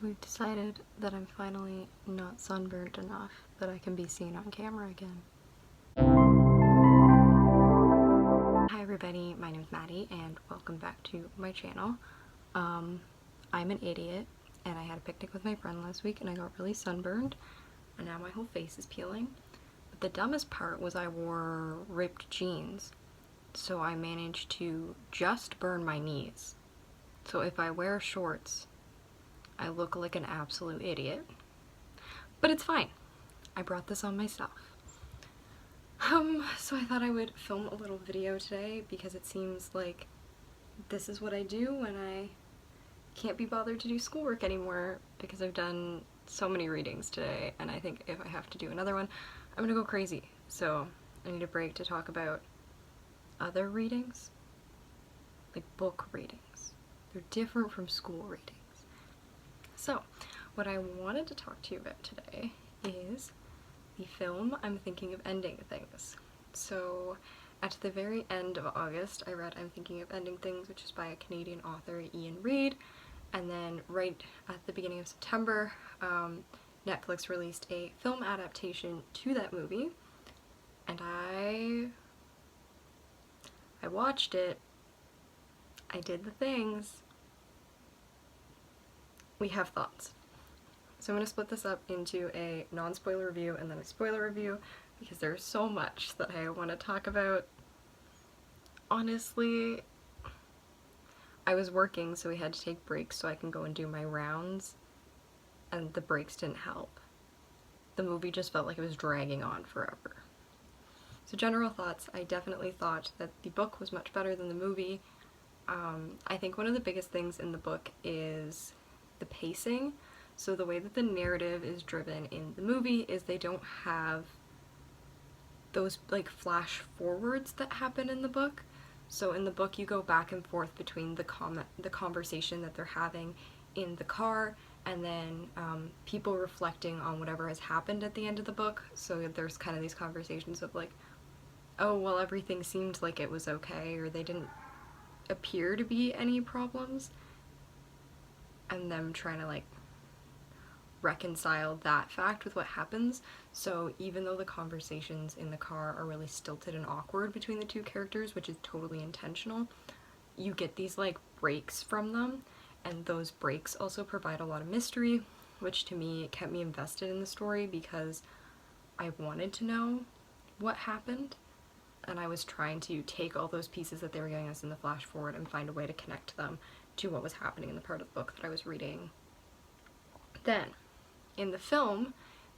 We've decided that I'm finally not sunburnt enough that I can be seen on camera again. Hi everybody, my name is Maddie and welcome back to my channel. I'm an idiot and I had a picnic with my friend last week and I got really sunburned and now my whole face is peeling. But the dumbest part was I wore ripped jeans, so I managed to just burn my knees. So if I wear shorts, I look like an absolute idiot. But it's fine. I brought this on myself. So I thought I would film a little video today because it seems like this is what I do when I can't be bothered to do schoolwork anymore because I've done so many readings today, and I think if I have to do another one, I'm gonna go crazy. So I need a break to talk about other readings, like book readings. They're different from school readings. So, what I wanted to talk to you about today is the film I'm Thinking of Ending Things. So, at the very end of August, I read I'm Thinking of Ending Things, which is by a Canadian author, Iain Reid, and then right at the beginning of September, Netflix released a film adaptation to that movie, and I watched it. I did the things. We have thoughts. So I'm going to split this up into a non-spoiler review and then a spoiler review because there's so much that I want to talk about. Honestly, I was working, so we had to take breaks so I can go and do my rounds, and the breaks didn't help. The movie just felt like it was dragging on forever. So general thoughts, I definitely thought that the book was much better than the movie. I think one of the biggest things in the book is the pacing. So the way that the narrative is driven in the movie is they don't have those like flash forwards that happen in the book. So in the book you go back and forth between the conversation that they're having in the car and then people reflecting on whatever has happened at the end of the book. So there's kind of these conversations of like, oh well, everything seemed like it was okay, or they didn't appear to be any problems, and them trying to like reconcile that fact with what happens. So even though the conversations in the car are really stilted and awkward between the two characters, which is totally intentional, you get these like breaks from them, and those breaks also provide a lot of mystery, which to me kept me invested in the story because I wanted to know what happened, and I was trying to take all those pieces that they were giving us in the flash forward and find a way to connect them to what was happening in the part of the book that I was reading. Then, in the film,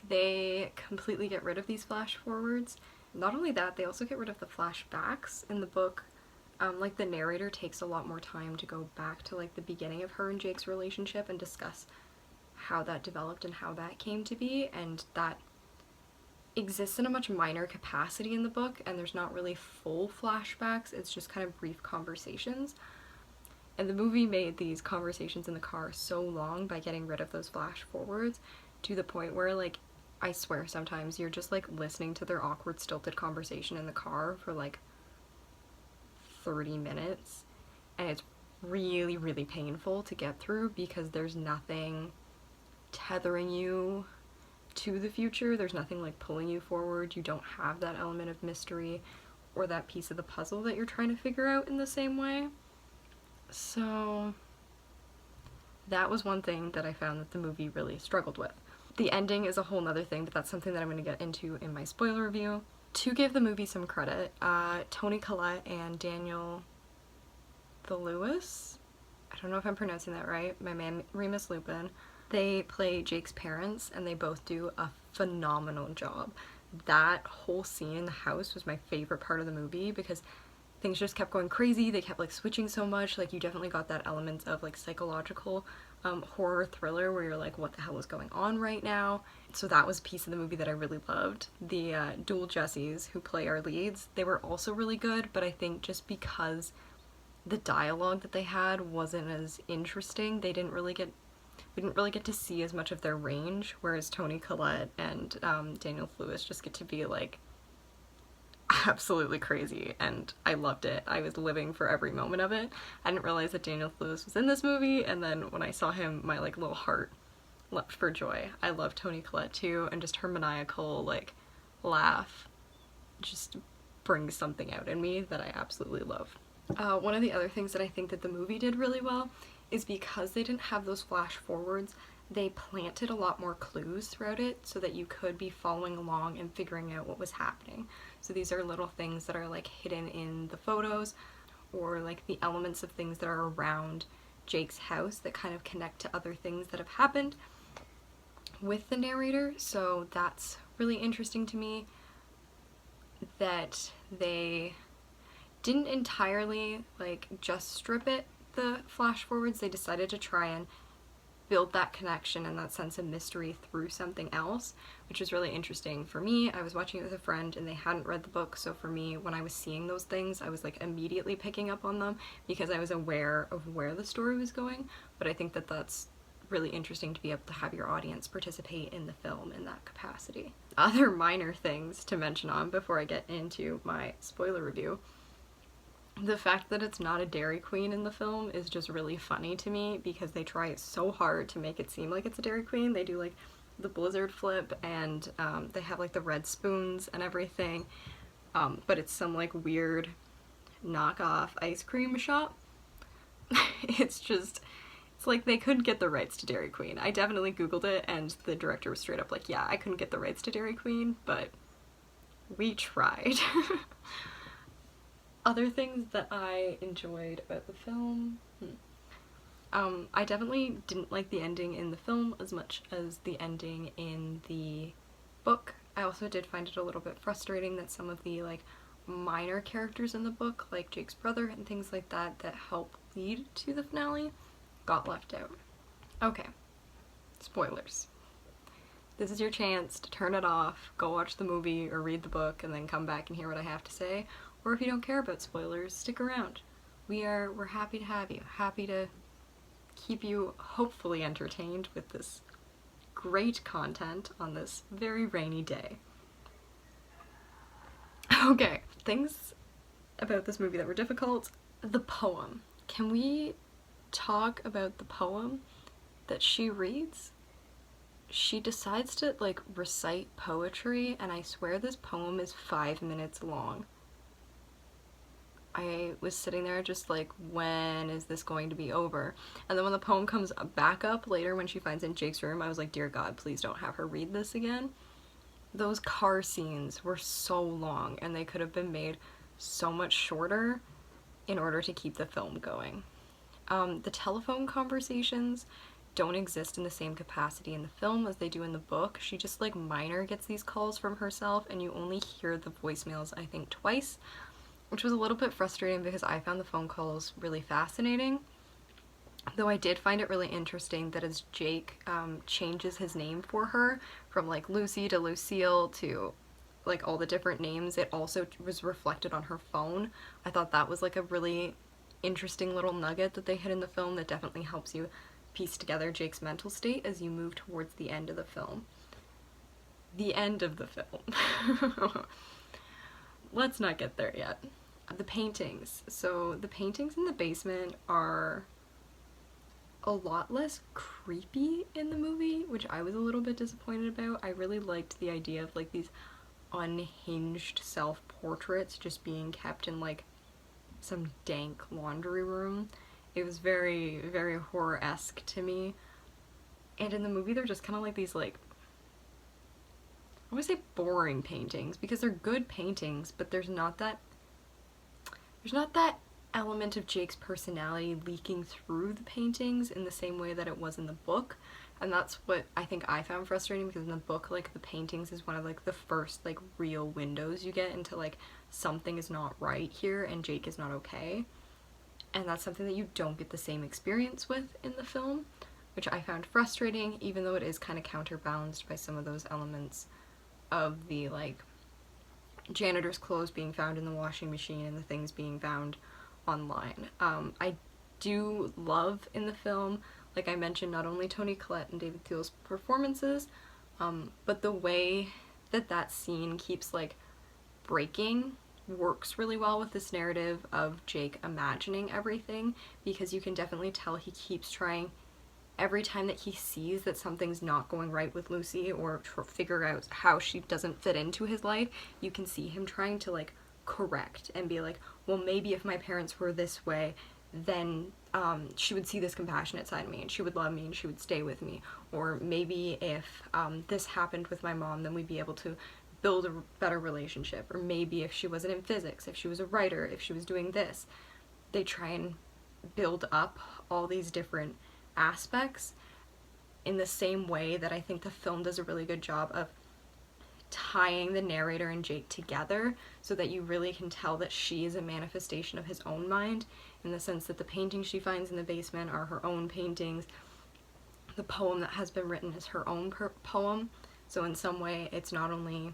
they completely get rid of these flash forwards. Not only that, they also get rid of the flashbacks. In the book, like the narrator takes a lot more time to go back to like the beginning of her and Jake's relationship and discuss how that developed and how that came to be, and that exists in a much minor capacity in the book, and there's not really full flashbacks, it's just kind of brief conversations. And the movie made these conversations in the car so long by getting rid of those flash forwards to the point where, like, I swear sometimes you're just, like, listening to their awkward, stilted conversation in the car for, like, 30 minutes. And it's really, really painful to get through because there's nothing tethering you to the future. There's nothing, like, pulling you forward. You don't have that element of mystery or that piece of the puzzle that you're trying to figure out in the same way. So that was one thing that I found that the movie really struggled with. The ending is a whole nother thing, but that's something that I'm going to get into in my spoiler review. To give the movie some credit, Toni Collette and Daniel Lewis, I don't know if I'm pronouncing that right, my man Remus Lupin, they play Jake's parents and they both do a phenomenal job. That whole scene in the house was my favorite part of the movie because things just kept going crazy. They kept like switching so much. Like you definitely got that element of like psychological horror thriller where you're like, what the hell is going on right now? So that was a piece of the movie that I really loved. The dual Jessies who play our leads, they were also really good, but I think just because the dialogue that they had wasn't as interesting, we didn't really get to see as much of their range, whereas Toni Collette and Daniel Lewis just get to be like absolutely crazy, and I loved it. I was living for every moment of it. I didn't realize that Daniel Lewis was in this movie, and then when I saw him, my like little heart leapt for joy. I love Toni Collette too, and just her maniacal, like, laugh just brings something out in me that I absolutely love. One of the other things that I think that the movie did really well is because they didn't have those flash forwards, they planted a lot more clues throughout it so that you could be following along and figuring out what was happening. So these are little things that are like hidden in the photos, or like the elements of things that are around Jake's house that kind of connect to other things that have happened with the narrator. So that's really interesting to me, that they didn't entirely like just strip it, the flash forwards. They decided to try and build that connection and that sense of mystery through something else, which was really interesting for me. I was watching it with a friend and they hadn't read the book, so for me, when I was seeing those things, I was like immediately picking up on them because I was aware of where the story was going. But I think that that's really interesting to be able to have your audience participate in the film in that capacity. Other minor things to mention on before I get into my spoiler review. The fact that it's not a Dairy Queen in the film is just really funny to me because they try so hard to make it seem like it's a Dairy Queen. They do like the blizzard flip and they have like the red spoons and everything, but it's some like weird knockoff ice cream shop. It's like they couldn't get the rights to Dairy Queen. I definitely googled it and the director was straight up like, yeah, I couldn't get the rights to Dairy Queen, but we tried. Other things that I enjoyed about the film, I definitely didn't like the ending in the film as much as the ending in the book. I also did find it a little bit frustrating that some of the like minor characters in the book, like Jake's brother and things like that, that help lead to the finale, got left out. Okay, spoilers. This is your chance to turn it off, go watch the movie or read the book, and then come back and hear what I have to say. Or if you don't care about spoilers, stick around. We're happy to have you. Happy to keep you hopefully entertained with this great content on this very rainy day. Okay, things about this movie that were difficult. The poem. Can we talk about the poem that she reads? She decides to like recite poetry, and I swear this poem is 5 minutes long. I was sitting there just like, when is this going to be over? And then when the poem comes back up later when she finds it in Jake's room, I was like, dear God, please don't have her read this again. Those car scenes were so long and they could have been made so much shorter in order to keep the film going. The telephone conversations don't exist in the same capacity in the film as they do in the book. She just like minor gets these calls from herself and you only hear the voicemails, I think, twice, which was a little bit frustrating because I found the phone calls really fascinating. Though I did find it really interesting that as Jake changes his name for her from like Lucy to Lucille to like all the different names, it also was reflected on her phone. I thought that was like a really interesting little nugget that they hid in the film that definitely helps you piece together Jake's mental state as you move towards the end of the film. The end of the film. Let's not get there yet. The paintings. So the paintings in the basement are a lot less creepy in the movie, which I was a little bit disappointed about. I really liked the idea of like these unhinged self-portraits just being kept in like some dank laundry room. It was very, very horror-esque to me. And in the movie they're just kind of like these like, I want to say boring paintings because they're good paintings, but there's not that element of Jake's personality leaking through the paintings in the same way that it was in the book. And that's what I think I found frustrating, because in the book, like, the paintings is one of like the first like real windows you get into like something is not right here and Jake is not okay. And that's something that you don't get the same experience with in the film, which I found frustrating, even though it is kind of counterbalanced by some of those elements of the like janitor's clothes being found in the washing machine and the things being found online. I do love in the film, like I mentioned, not only Toni Collette and David Thiel's performances, but the way that that scene keeps like breaking works really well with this narrative of Jake imagining everything, because you can definitely tell he keeps trying every time that he sees that something's not going right with Lucy, or figure out how she doesn't fit into his life, you can see him trying to like correct and be like, well, maybe if my parents were this way, then she would see this compassionate side of me and she would love me and she would stay with me. Or maybe if this happened with my mom, then we'd be able to build a better relationship. Or maybe if she wasn't in physics, if she was a writer, if she was doing this. They try and build up all these different aspects in the same way that I think the film does a really good job of tying the narrator and Jake together, so that you really can tell that she is a manifestation of his own mind, in the sense that the paintings she finds in the basement are her own paintings. The poem that has been written is her own poem. So in some way, it's not only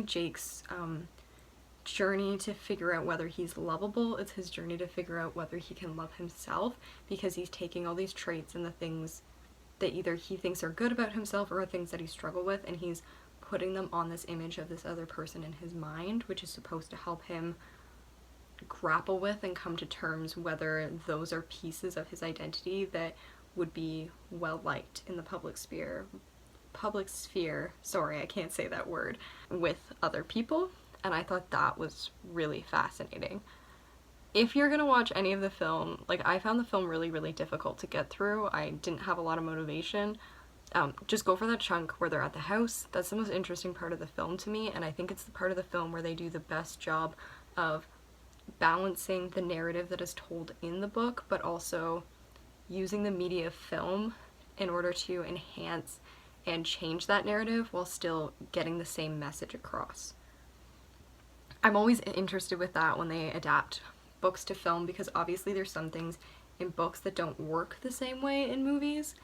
Jake's journey to figure out whether he's lovable, it's his journey to figure out whether he can love himself, because he's taking all these traits and the things that either he thinks are good about himself or things that he struggled with, and he's putting them on this image of this other person in his mind, which is supposed to help him grapple with and come to terms whether those are pieces of his identity that would be well liked in the public sphere, sorry, I can't say that word, with other people. And I thought that was really fascinating. If you're gonna watch any of the film, like, I found the film really, really difficult to get through. I didn't have a lot of motivation. Just go for that chunk where they're at the house. That's the most interesting part of the film to me, and I think it's the part of the film where they do the best job of balancing the narrative that is told in the book, but also using the media of film in order to enhance and change that narrative while still getting the same message across. I'm always interested with that when they adapt books to film, because obviously there's some things in books that don't work the same way in movies.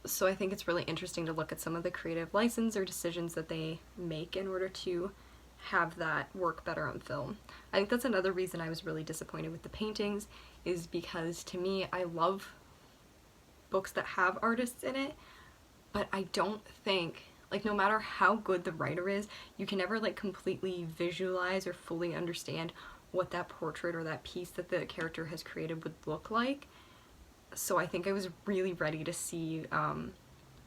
So I think it's really interesting to look at some of the creative license or decisions that they make in order to have that work better on film. I think that's another reason I was really disappointed with the paintings, is because to me, I love books that have artists in it, but I don't think, like, no matter how good the writer is, you can never like completely visualize or fully understand what that portrait or that piece that the character has created would look like. So I think I was really ready to see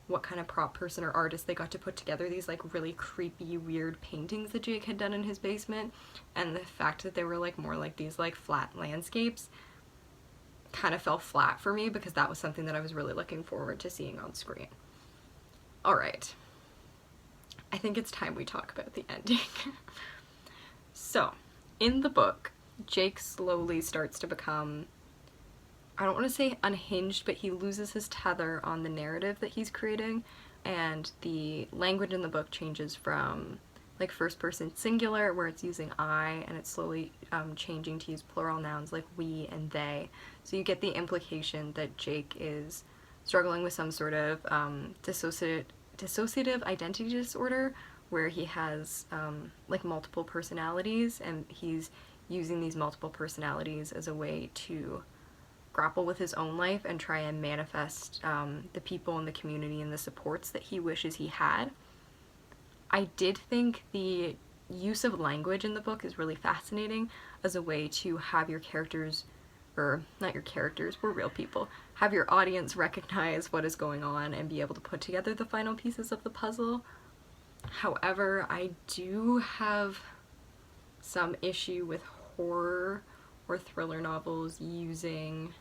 what kind of prop person or artist they got to put together these like really creepy, weird paintings that Jake had done in his basement, and the fact that they were like more like these like flat landscapes kind of fell flat for me, because that was something that I was really looking forward to seeing on screen. Alright, I think it's time we talk about the ending. So, in the book, Jake slowly starts to become, I don't want to say unhinged, but he loses his tether on the narrative that he's creating, and the language in the book changes from like first person singular, where it's using I, and it's slowly changing to use plural nouns like we and they. So you get the implication that Jake is struggling with some sort of dissociative identity disorder, where he has like multiple personalities, and he's using these multiple personalities as a way to grapple with his own life and try and manifest the people in the community and the supports that he wishes he had. I did think the use of language in the book is really fascinating as a way to have your characters, or not your characters, we're real people, have your audience recognize what is going on and be able to put together the final pieces of the puzzle. However, I do have some issue with horror or thriller novels using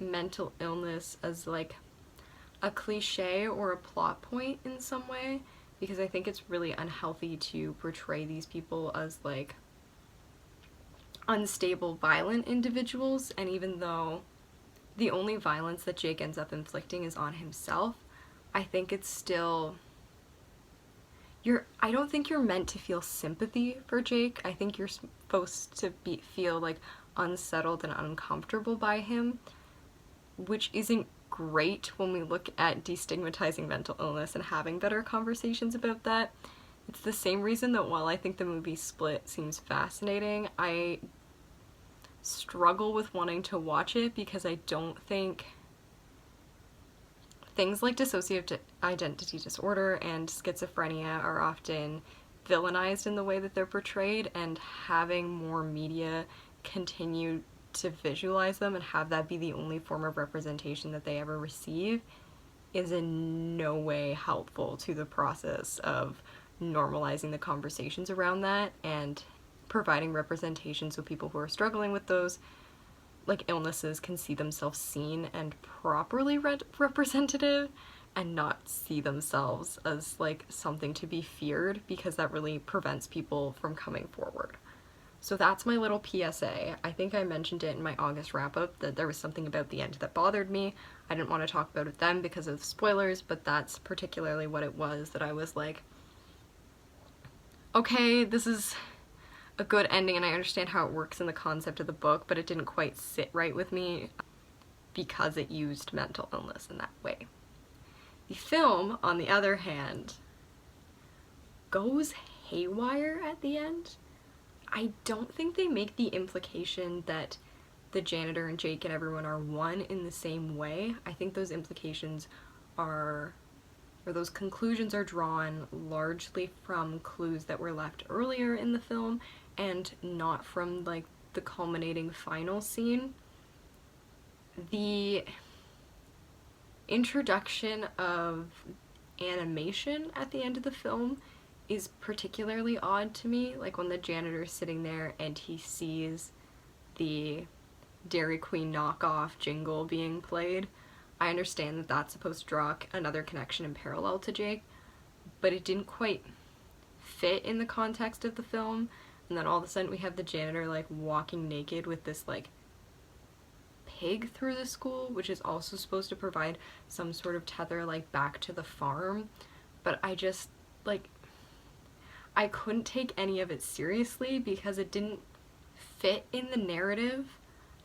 mental illness as like a cliche or a plot point in some way, because I think it's really unhealthy to portray these people as like unstable, violent individuals. And even though the only violence that Jake ends up inflicting is on himself, I think it's still, I don't think you're meant to feel sympathy for Jake. I think you're supposed to feel like unsettled and uncomfortable by him, which isn't great when we look at destigmatizing mental illness and having better conversations about that. It's the same reason that while I think the movie Split seems fascinating, I struggle with wanting to watch it, because I don't think things like dissociative identity disorder and schizophrenia are often villainized in the way that they're portrayed, and having more media continue to visualize them and have that be the only form of representation that they ever receive is in no way helpful to the process of normalizing the conversations around that and providing representation so people who are struggling with those like illnesses can see themselves seen and properly representative and not see themselves as like something to be feared, because that really prevents people from coming forward. So that's my little PSA. I think I mentioned it in my August wrap-up that there was something about the end that bothered me. I didn't want to talk about it then because of spoilers, but that's particularly what it was, that I was like, okay, this is a good ending and I understand how it works in the concept of the book, but it didn't quite sit right with me because it used mental illness in that way. The film, on the other hand, goes haywire at the end. I don't think they make the implication that the janitor and Jake and everyone are one in the same way. I think those implications are, or those conclusions are drawn largely from clues that were left earlier in the film and not from like the culminating final scene. The introduction of animation at the end of the film is particularly odd to me, like when the janitor's sitting there and he sees the Dairy Queen knockoff jingle being played. I understand that that's supposed to draw another connection in parallel to Jake, but it didn't quite fit in the context of the film. And then all of a sudden we have the janitor like walking naked with this like pig through the school, which is also supposed to provide some sort of tether like back to the farm. But I just like, I couldn't take any of it seriously because it didn't fit in the narrative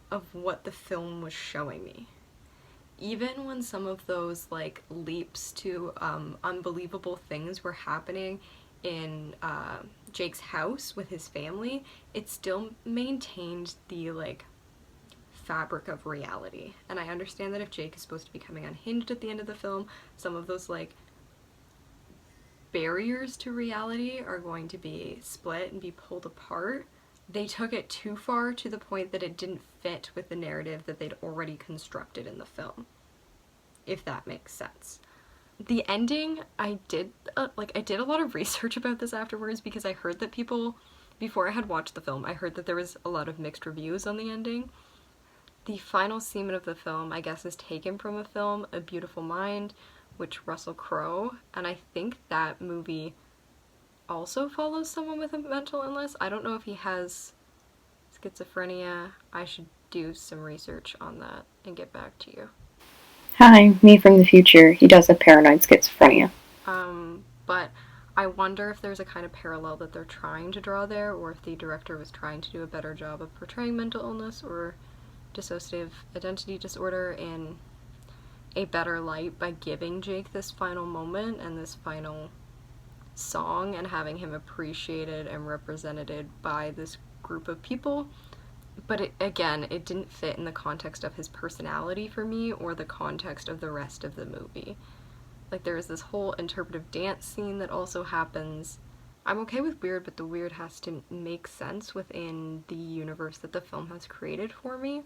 of what the film was showing me. Even when some of those like leaps to unbelievable things were happening in Jake's house with his family, it still maintained the like fabric of reality. And I understand that if Jake is supposed to be becoming unhinged at the end of the film, some of those like barriers to reality are going to be split and be pulled apart. They took it too far to the point that it didn't fit with the narrative that they'd already constructed in the film, if that makes sense. The ending, I did a lot of research about this afterwards because I heard that people, before I had watched the film, I heard that there was a lot of mixed reviews on the ending. The final scene of the film, I guess, is taken from a film, A Beautiful Mind, which Russell Crowe, and I think that movie also follows someone with a mental illness. I don't know if he has schizophrenia. I should do some research on that and get back to you. Hi, me from the future. He does have paranoid schizophrenia. But I wonder if there's a kind of parallel that they're trying to draw there, or if the director was trying to do a better job of portraying mental illness or dissociative identity disorder in a better light by giving Jake this final moment and this final song and having him appreciated and represented by this group of people. But it didn't fit in the context of his personality for me or the context of the rest of the movie. Like, there is this whole interpretive dance scene that also happens. I'm okay with weird, but the weird has to make sense within the universe that the film has created for me.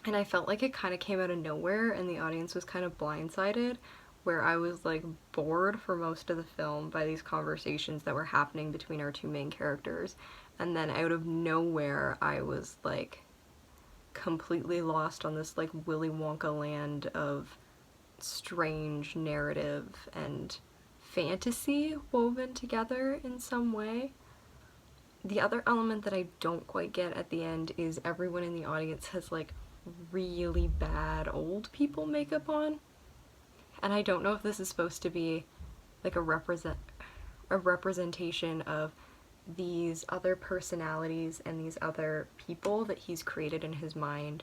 And I felt like it kind of came out of nowhere and the audience was kind of blindsided, where I was like bored for most of the film by these conversations that were happening between our two main characters. And then out of nowhere, I was like completely lost on this like Willy Wonka land of strange narrative and fantasy woven together in some way. The other element that I don't quite get at the end is everyone in the audience has like really bad old people makeup on. And I don't know if this is supposed to be like a representation of these other personalities and these other people that he's created in his mind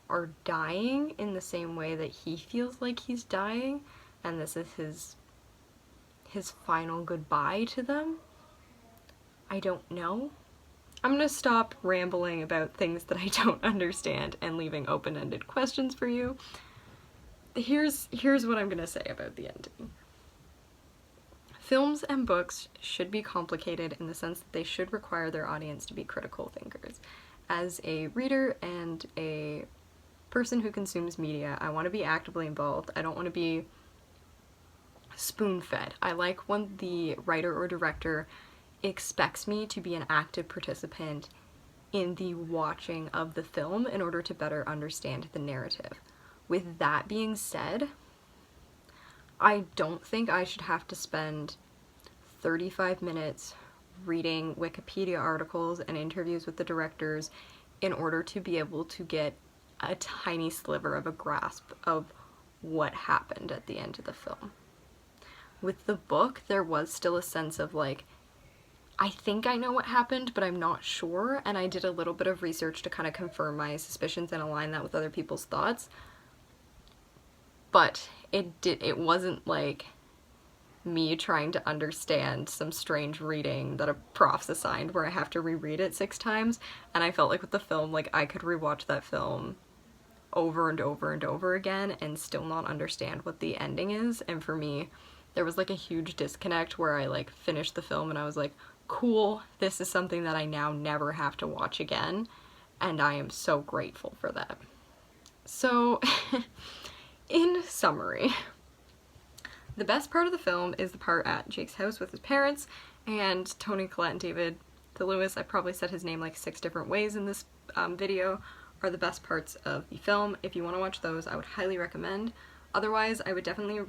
are dying in the same way that he feels like he's dying, and this is his final goodbye to them. I don't know. I'm gonna stop rambling about things that I don't understand and leaving open-ended questions for you. Here's what I'm gonna say about the ending. Films and books should be complicated in the sense that they should require their audience to be critical thinkers. as a reader and a person who consumes media, I want to be actively involved. I don't want to be spoon-fed. I like when the writer or director expects me to be an active participant in the watching of the film in order to better understand the narrative. With that being said, I don't think I should have to spend 35 minutes reading Wikipedia articles and interviews with the directors in order to be able to get a tiny sliver of a grasp of what happened at the end of the film. With the book, there was still a sense of like, I think I know what happened, but I'm not sure, and I did a little bit of research to kind of confirm my suspicions and align that with other people's thoughts. But it wasn't like me trying to understand some strange reading that a prof's assigned where I have to reread it 6 times, and I felt like with the film, like I could rewatch that film over and over and over again and still not understand what the ending is. And for me, there was like a huge disconnect where I like finished the film and I was like, cool, this is something that I now never have to watch again, and I am so grateful for that. So, in summary, the best part of the film is the part at Jake's house with his parents, and Tony Collette and David DeLewis, I probably said his name like 6 different ways in this video, are the best parts of the film. If you want to watch those, I would highly recommend. Otherwise, I would definitely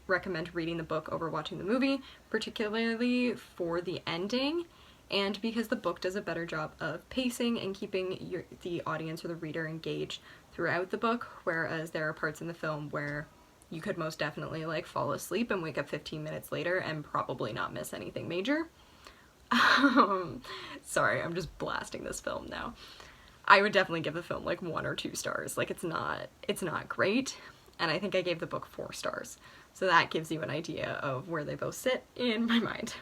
recommend reading the book over watching the movie, particularly for the ending, and because the book does a better job of pacing and keeping the audience or the reader engaged throughout the book, whereas there are parts in the film where you could most definitely like fall asleep and wake up 15 minutes later and probably not miss anything major. Sorry, I'm just blasting this film now. I would definitely give the film like 1 or 2 stars. Like it's not great, and I think I gave the book 4 stars. So that gives you an idea of where they both sit in my mind.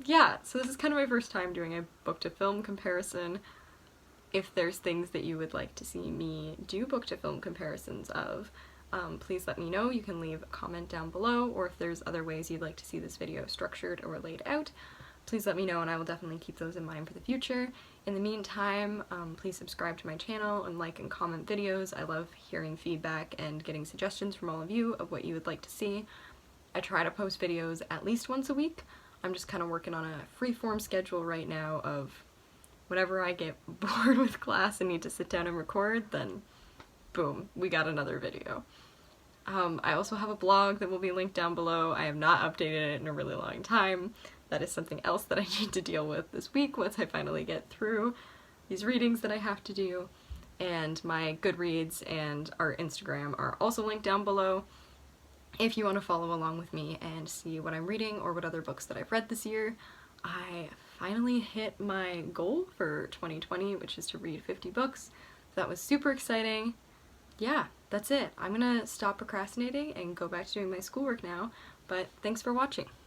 Yeah, so this is kind of my first time doing a book to film comparison. If there's things that you would like to see me do book to film comparisons of, please let me know. You can leave a comment down below, or if there's other ways you'd like to see this video structured or laid out, please let me know and I will definitely keep those in mind for the future. In the meantime, please subscribe to my channel and like and comment videos. I love hearing feedback and getting suggestions from all of you of what you would like to see. I try to post videos at least once a week. I'm just kind of working on a free-form schedule right now of whenever I get bored with class and need to sit down and record, then boom, we got another video. I also have a blog that will be linked down below. I have not updated it in a really long time. That is something else that I need to deal with this week once I finally get through these readings that I have to do. And my Goodreads and our Instagram are also linked down below if you want to follow along with me and see what I'm reading or what other books that I've read this year. I finally hit my goal for 2020, which is to read 50 books. So that was super exciting. Yeah, that's it. I'm gonna stop procrastinating and go back to doing my schoolwork now, but thanks for watching.